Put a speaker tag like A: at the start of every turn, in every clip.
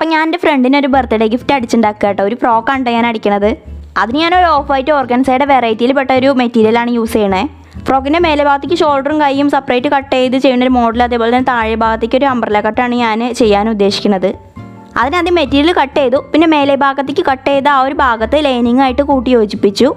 A: അപ്പം ഞാൻ എൻ്റെ ഫ്രണ്ടിന് ഒരു ബർത്ത്ഡേ ഗിഫ്റ്റ് അടിച്ചുണ്ടാക്കുക കേട്ടോ. ഒരു ഫ്രോക്കാണ് ഞാൻ അടിക്കണത്. അതിന് ഞാനൊരു ഓഫ് വൈറ്റ് ഓർഗൻസയുടെ വെറൈറ്റിയിൽ പെട്ട ഒരു മെറ്റീരിയലാണ് യൂസ് ചെയ്യണേ. ഫ്രോക്കിൻ്റെ മേലെ ഭാഗത്തേക്ക് ഷോൾഡറും കൈയും സെപ്പറേറ്റ് കട്ട് ചെയ്ത് ചെയ്യുന്ന ഒരു മോഡൽ, അതേപോലെ തന്നെ താഴെ ഭാഗത്തേക്ക് ഒരു അംബ്രല കട്ടാണ് ഞാൻ ചെയ്യാൻ ഉദ്ദേശിക്കുന്നത്. അതിനാദ്യം മെറ്റീരിയൽ കട്ട് ചെയ്തു, പിന്നെ മേലെ ഭാഗത്തേക്ക് കട്ട് ചെയ്ത ആ ഒരു ഭാഗത്ത് ലൈനിങ് ആയിട്ട് കൂട്ടി യോജിപ്പിച്ചു.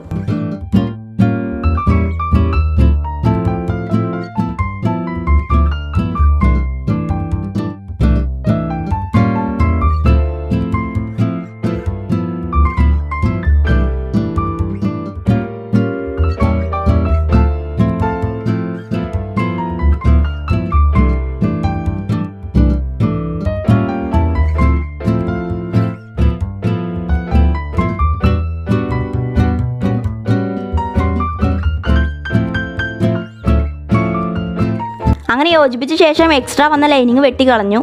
A: അങ്ങനെ യോജിപ്പിച്ച ശേഷം എക്സ്ട്രാ വന്ന ലൈനിങ് വെട്ടിക്കളഞ്ഞു.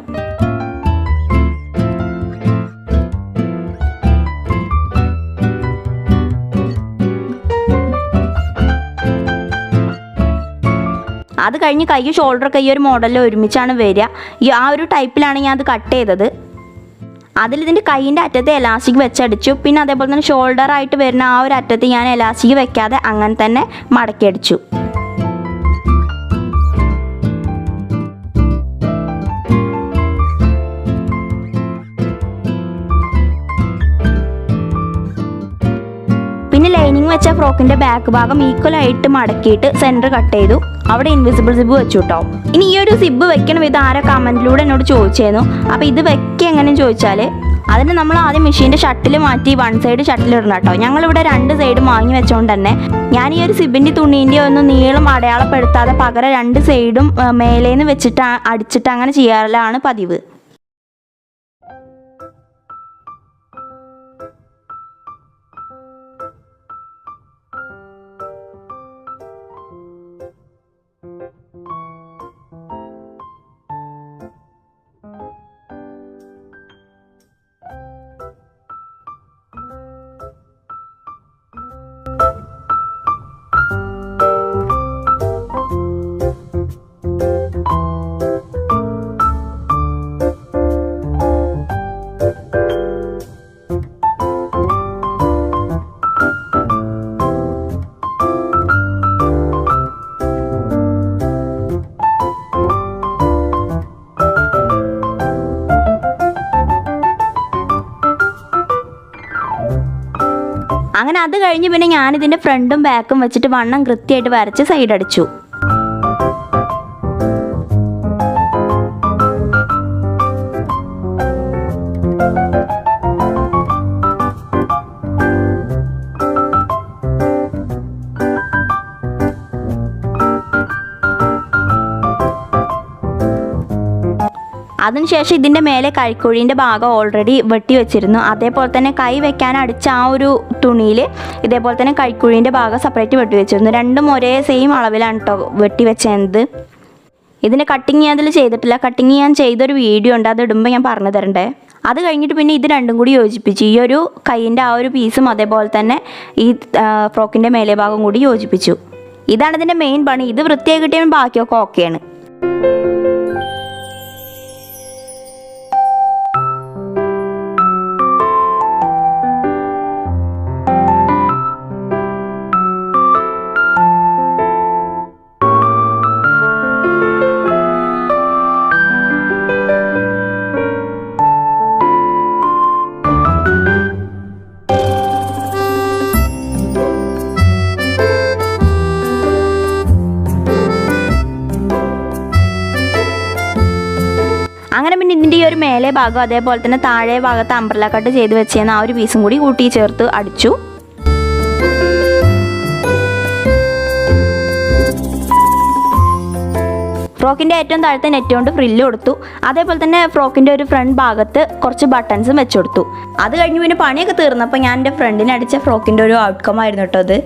A: അത് കഴിഞ്ഞ് കൈ ഷോൾഡറൊക്കെ ഈ ഒരു മോഡലിൽ ഒരുമിച്ചാണ് വരിക. ആ ഒരു ടൈപ്പിലാണ് ഞാൻ അത് കട്ട് ചെയ്തത്. അതിലിതിൻ്റെ കൈയിൻ്റെ അറ്റത്ത് എലാസ്റ്റിക് വെച്ചടിച്ചു. പിന്നെ അതേപോലെ തന്നെ ഷോൾഡറായിട്ട് വരുന്ന ആ ഒരു അറ്റത്ത് ഞാൻ എലാസ്റ്റിക് വെക്കാതെ അങ്ങനെ തന്നെ മടക്കിയടിച്ചു. പിന്നെ ലൈനിങ് വെച്ച ഫ്രോക്കിൻ്റെ ബാക്ക് ഭാഗം ഈക്വലായിട്ട് മടക്കിയിട്ട് സെൻറ്റർ കട്ട് ചെയ്തു. അവിടെ ഇൻവിസിബിൾ സിബ് വെച്ചു കേട്ടോ. ഇനി ഈ ഒരു സിബ് വെക്കണം ഇത് ആരാ കമൻറ്റിലൂടെ എന്നോട് ചോദിച്ചായിരുന്നു. അപ്പോൾ ഇത് വെക്കുക എങ്ങനെയെന്ന് ചോദിച്ചാൽ അതിന് നമ്മൾ ആദ്യം മെഷീൻ്റെ ഷട്ടിൽ മാറ്റി വൺ സൈഡ് ഷട്ടിൽ ഇടണം കേട്ടോ. ഞങ്ങളിവിടെ രണ്ട് സൈഡും വാങ്ങി വെച്ചുകൊണ്ട് തന്നെ ഞാൻ ഈ ഒരു സിബിൻ്റെ തുണീൻ്റെ ഒന്നും നീളം അടയാളപ്പെടുത്താതെ പകരം രണ്ട് സൈഡും മേലേന്ന് വെച്ചിട്ട് അടിച്ചിട്ട് അങ്ങനെ ചെയ്യാറാണ് പതിവ്. അങ്ങനെ അത് കഴിഞ്ഞ് പിന്നെ ഞാനിതിൻ്റെ ഫ്രണ്ടും ബാക്കും വെച്ചിട്ട് വണ്ണം കൃത്യമായിട്ട് വരച്ച് സൈഡ് അടിച്ചു. അതിനുശേഷം ഇതിൻ്റെ മേലെ കൈക്കുഴീൻ്റെ ഭാഗം ഓൾറെഡി വെട്ടി വെച്ചിരുന്നു. അതേപോലെ തന്നെ കൈ വെക്കാൻ അടിച്ച ആ ഒരു തുണിയിൽ ഇതേപോലെ തന്നെ കൈക്കുഴീൻ്റെ ഭാഗം സെപ്പറേറ്റ് വെട്ടി വെച്ചിരുന്നു. രണ്ടും ഒരേ സെയിം അളവിലാണ് കേട്ടോ വെട്ടി വെച്ചത്. ഇതിൻ്റെ കട്ടിങ് ഞാൻ അതിൽ ചെയ്തിട്ടില്ല. കട്ടിങ് ഞാൻ ചെയ്തൊരു വീഡിയോ ഉണ്ട്, അത് ഇടുമ്പോൾ ഞാൻ പറഞ്ഞു തരണ്ടേ. അത് കഴിഞ്ഞിട്ട് പിന്നെ ഇത് രണ്ടും കൂടി യോജിപ്പിച്ചു. ഈ ഒരു കൈയിൻ്റെ ആ ഒരു പീസും അതേപോലെ തന്നെ ഈ ഫ്രോക്കിൻ്റെ മേലെ ഭാഗം കൂടി യോജിപ്പിച്ചു. ഇതാണ് ഇതിൻ്റെ മെയിൻ പണി. ഇത് വൃത്തിയായി കിട്ടിയാൽ ബാക്കിയൊക്കെ ഓക്കെയാണ്. അങ്ങനെ പിന്നെ ഇതിൻ്റെ ഈ ഒരു മേലെ ഭാഗം അതേപോലെ തന്നെ താഴെ ഭാഗത്ത് അംബ്രല കട്ട് ചെയ്ത് വെച്ചേന്ന ആ ഒരു പീസും കൂടി കൂട്ടി ചേർത്ത് അടിച്ചു. ഫ്രോക്കിൻ്റെ ഏറ്റവും താഴത്തെ നെറ്റ് കൊണ്ട് ഫ്രില്ല് കൊടുത്തു. അതേപോലെ തന്നെ ഫ്രോക്കിൻ്റെ ഒരു ഫ്രണ്ട് ഭാഗത്ത് കുറച്ച് ബട്ടൺസും വെച്ച് കൊടുത്തു. അത് കഴിഞ്ഞ് പിന്നെ പണിയൊക്കെ തീർന്നപ്പോൾ ഞാൻ എൻ്റെ ഫ്രണ്ടിന് അടിച്ച ഫ്രോക്കിൻ്റെ ഒരു ഔട്ട്കം ആയിരുന്നു കേട്ടോ അത്.